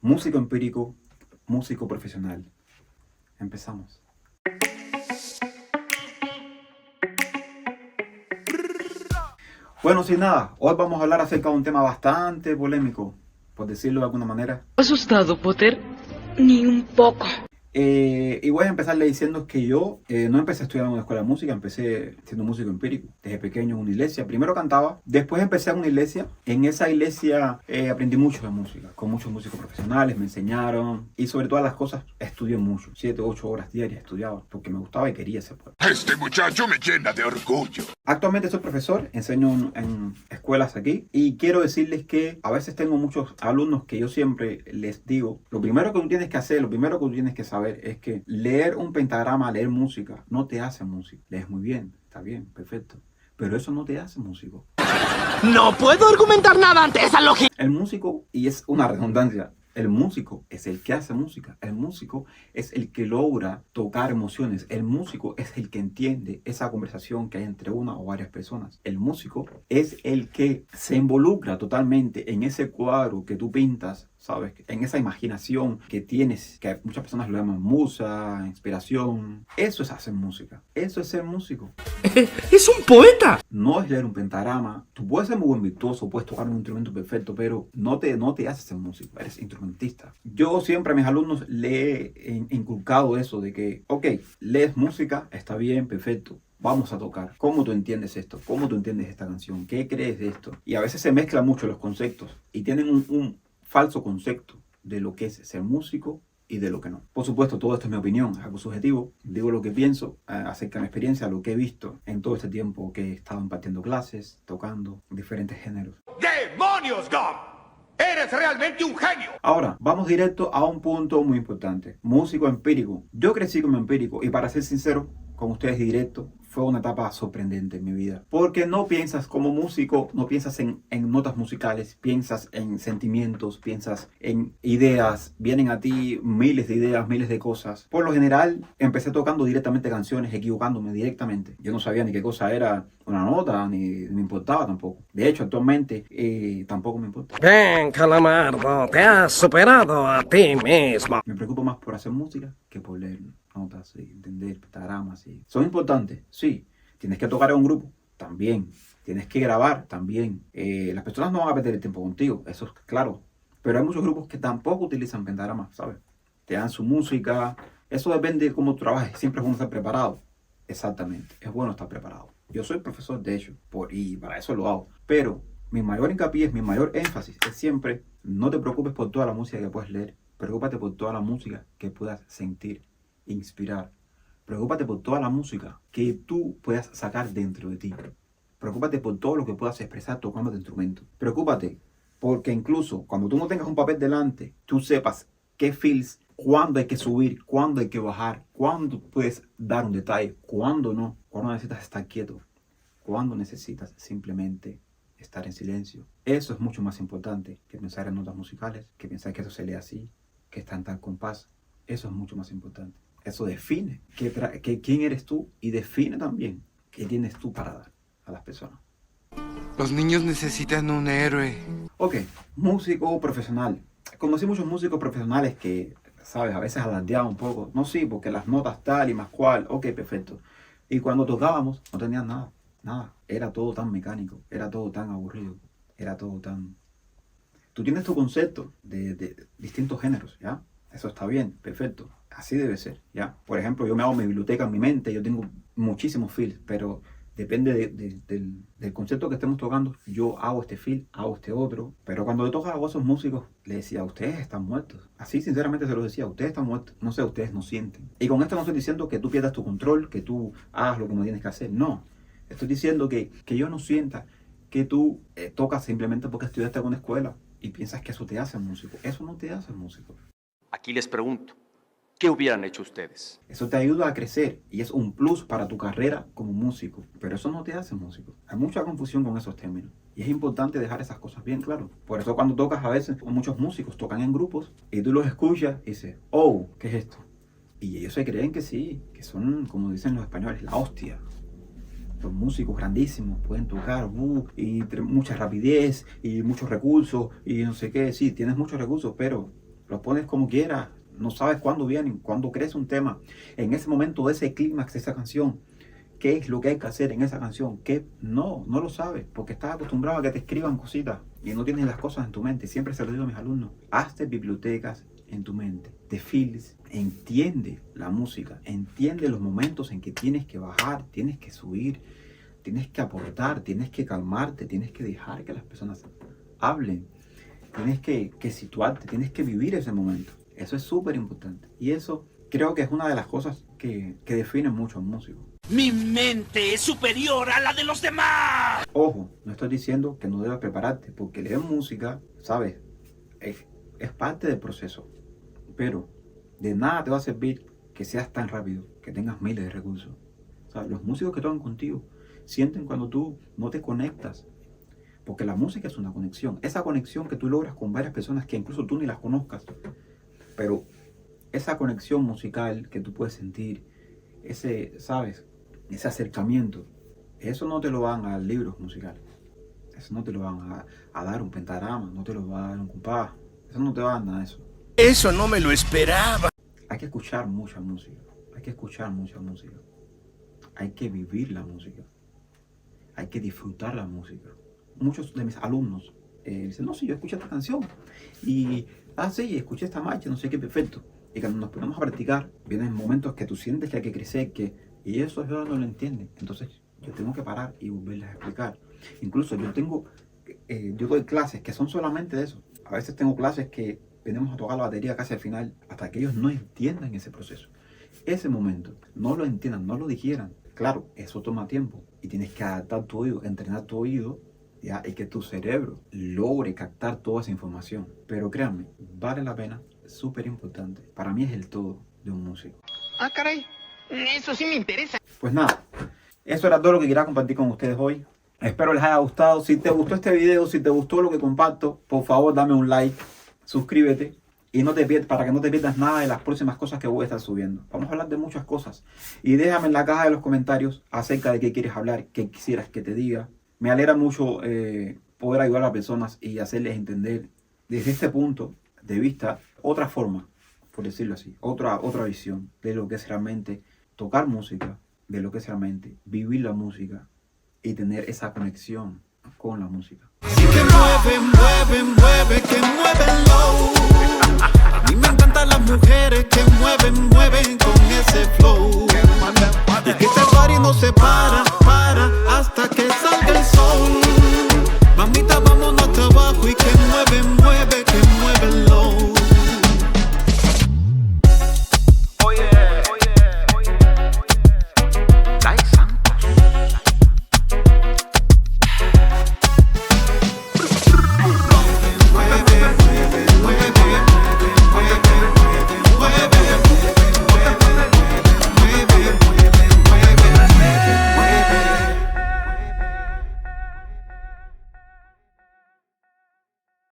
Músico empírico, músico profesional. Empezamos. Bueno, sin nada, hoy vamos a hablar acerca de un tema bastante polémico, por decirlo de alguna manera. ¿Asustado, Potter? Ni un poco. Y voy a empezarle diciendo que yo no empecé a estudiar en una escuela de música, empecé siendo músico empírico. Desde pequeño en una iglesia. Primero cantaba, después empecé en una iglesia. En esa iglesia aprendí mucho de música, con muchos músicos profesionales, me enseñaron. Y sobre todas las cosas, estudié mucho. 7 u 8 horas diarias estudiaba, porque me gustaba y quería ser poeta. Este muchacho me llena de orgullo. Actualmente soy profesor, enseño en escuelas aquí. Y quiero decirles que a veces tengo muchos alumnos que yo siempre les digo, lo primero que tú tienes que hacer, lo primero que tú tienes que saber es que leer un pentagrama, leer música, no te hace músico. Lees muy bien, está bien, perfecto. Pero eso no te hace músico. No puedo argumentar nada ante esa lógica. El músico, y es una redundancia, el músico es el que hace música. El músico es el que logra tocar emociones. El músico es el que entiende esa conversación que hay entre una o varias personas. El músico es el que se involucra totalmente en ese cuadro que tú pintas, ¿sabes? En esa imaginación que tienes, que muchas personas lo llaman musa, inspiración. Eso es hacer música. Eso es ser músico. ¡Es un poeta! No es leer un pentagrama. Tú puedes ser muy buen virtuoso, puedes tocar un instrumento perfecto, pero no te haces ser músico, eres instrumentista. Yo siempre a mis alumnos le he inculcado eso de que, ok, lees música, está bien, perfecto. Vamos a tocar. ¿Cómo tú entiendes esto? ¿Cómo tú entiendes esta canción? ¿Qué crees de esto? Y a veces se mezclan mucho los conceptos y tienen un falso concepto de lo que es ser músico y de lo que no. Por supuesto, todo esto es mi opinión, es algo subjetivo. Digo lo que pienso acerca de mi experiencia, lo que he visto en todo este tiempo que he estado impartiendo clases, tocando diferentes géneros. ¡Demonios, Gum! ¡Eres realmente un genio! Ahora, vamos directo a un punto muy importante. Músico empírico. Yo crecí como empírico y para ser sincero con ustedes directo, fue una etapa sorprendente en mi vida. Porque no piensas como músico, no piensas en notas musicales, piensas en sentimientos, piensas en ideas, vienen a ti miles de ideas, miles de cosas. Por lo general, empecé tocando directamente canciones, equivocándome directamente. Yo no sabía ni qué cosa era una nota, ni me importaba tampoco. De hecho, actualmente tampoco me importa. Bien, Calamardo, te has superado a ti mismo. Me preocupo más por hacer música que por leer notas y entender pentagramas. Son importantes, sí. Tienes que tocar en un grupo, también. Tienes que grabar, también. Las personas no van a perder el tiempo contigo, eso es claro. Pero hay muchos grupos que tampoco utilizan pentagramas, ¿sabes? Te dan su música. Eso depende de cómo tú trabajes. Siempre es bueno estar preparado. Exactamente, es bueno estar preparado. Yo soy profesor, de hecho, y para eso lo hago. Pero mi mayor hincapié, mi mayor énfasis es siempre, no te preocupes por toda la música que puedes leer. Preocúpate por toda la música que puedas sentir, inspirar. Preocúpate por toda la música que tú puedas sacar dentro de ti. Preocúpate por todo lo que puedas expresar tocando tu instrumento. Preocúpate porque incluso cuando tú no tengas un papel delante, tú sepas qué feels, cuándo hay que subir, cuándo hay que bajar, cuándo puedes dar un detalle, cuándo no, cuándo necesitas estar quieto, cuándo necesitas simplemente estar en silencio. Eso es mucho más importante que pensar en notas musicales, que pensar que eso se lee así, que está en tal compás. Eso es mucho más importante. Eso define quién eres tú y define también qué tienes tú para dar a las personas. Los niños necesitan un héroe. Ok, músico profesional. Conocí muchos músicos profesionales que, sabes, a veces alardeaban un poco. No, sí, porque las notas tal y más cual. Ok, perfecto. Y cuando tocábamos, no tenían nada. Nada. Era todo tan mecánico. Era todo tan aburrido. Era todo tan... Tú tienes tu concepto de distintos géneros, ¿ya? Eso está bien, perfecto. Así debe ser, ¿ya? Por ejemplo, yo me hago mi biblioteca en mi mente, yo tengo muchísimos feels, pero depende del concepto que estemos tocando. Yo hago este feel, hago este otro. Pero cuando le toca a esos músicos, les decía, ustedes están muertos. Así sinceramente se los decía, ustedes están muertos. No sé, ustedes no sienten. Y con esto no estoy diciendo que tú pierdas tu control, que tú hagas lo que no tienes que hacer. No. Estoy diciendo que yo no sienta que tú tocas simplemente porque estudiaste en una escuela y piensas que eso te hace músico. Eso no te hace músico. Aquí les pregunto, ¿qué hubieran hecho ustedes? Eso te ayuda a crecer y es un plus para tu carrera como músico, pero eso no te hace músico. Hay mucha confusión con esos términos y es importante dejar esas cosas bien claras. Por eso cuando tocas a veces, muchos músicos tocan en grupos y tú los escuchas y dices, oh, ¿qué es esto? Y ellos se creen que sí, que son, como dicen los españoles, la hostia. Los músicos grandísimos pueden tocar y mucha rapidez y muchos recursos y no sé qué. Sí, tienes muchos recursos, pero lo pones como quieras, no sabes cuándo vienen, cuándo crece un tema, en ese momento de ese clímax de esa canción, qué es lo que hay que hacer en esa canción, que no lo sabes, porque estás acostumbrado a que te escriban cositas y no tienes las cosas en tu mente. Siempre se lo digo a mis alumnos, hazte bibliotecas en tu mente, te files, entiende la música, entiende los momentos en que tienes que bajar, tienes que subir, tienes que aportar, tienes que calmarte, tienes que dejar que las personas hablen, tienes que situarte, tienes que vivir ese momento. Eso es súper importante y eso creo que es una de las cosas que definen mucho a un músico. Mi mente es superior a la de los demás. Ojo, no estoy diciendo que no debas prepararte, porque leer música, ¿sabes? Es parte del proceso. Pero de nada te va a servir que seas tan rápido, que tengas miles de recursos. ¿Sabes? Los músicos que tocan contigo sienten cuando tú no te conectas. Porque la música es una conexión. Esa conexión que tú logras con varias personas que incluso tú ni las conozcas. Pero esa conexión musical que tú puedes sentir, ¿sabes? Ese acercamiento, eso no te lo van a dar libros musicales. Eso no te lo van a dar un pentagrama, no te lo va a dar un compás. Eso no te va a dar nada de eso. Eso no me lo esperaba. Hay que escuchar mucha música. Hay que escuchar mucha música. Hay que vivir la música. Hay que disfrutar la música. Muchos de mis alumnos dicen, no, sí, yo escuché esta canción. Y, sí, escuché esta marcha, no sé qué, perfecto. Y cuando nos ponemos a practicar, vienen momentos que tú sientes que hay que crecer, y eso ellos no lo entienden. Entonces yo tengo que parar y volverles a explicar. Incluso yo doy clases que son solamente de eso. A veces tengo clases que venimos a tocar la batería casi al final, hasta que ellos no entiendan ese proceso. Ese momento, no lo entiendan, no lo digieran. Claro, eso toma tiempo y tienes que adaptar tu oído, entrenar tu oído, ¿ya? Y que tu cerebro logre captar toda esa información. Pero créanme, vale la pena, es súper importante. Para mí es el todo de un músico. Ah, caray. Eso sí me interesa. Pues nada, eso era todo lo que quería compartir con ustedes hoy. Espero les haya gustado. Si te gustó este video, si te gustó lo que comparto, por favor dame un like, suscríbete y para que no te pierdas nada de las próximas cosas que voy a estar subiendo. Vamos a hablar de muchas cosas. Y déjame en la caja de los comentarios acerca de qué quieres hablar, qué quisieras que te diga. Me alegra mucho poder ayudar a las personas y hacerles entender desde este punto de vista otra forma, por decirlo así, otra visión de lo que es realmente tocar música, de lo que es realmente vivir la música y tener esa conexión con la música. Que mueve, mueve, mueve, que mueve el low.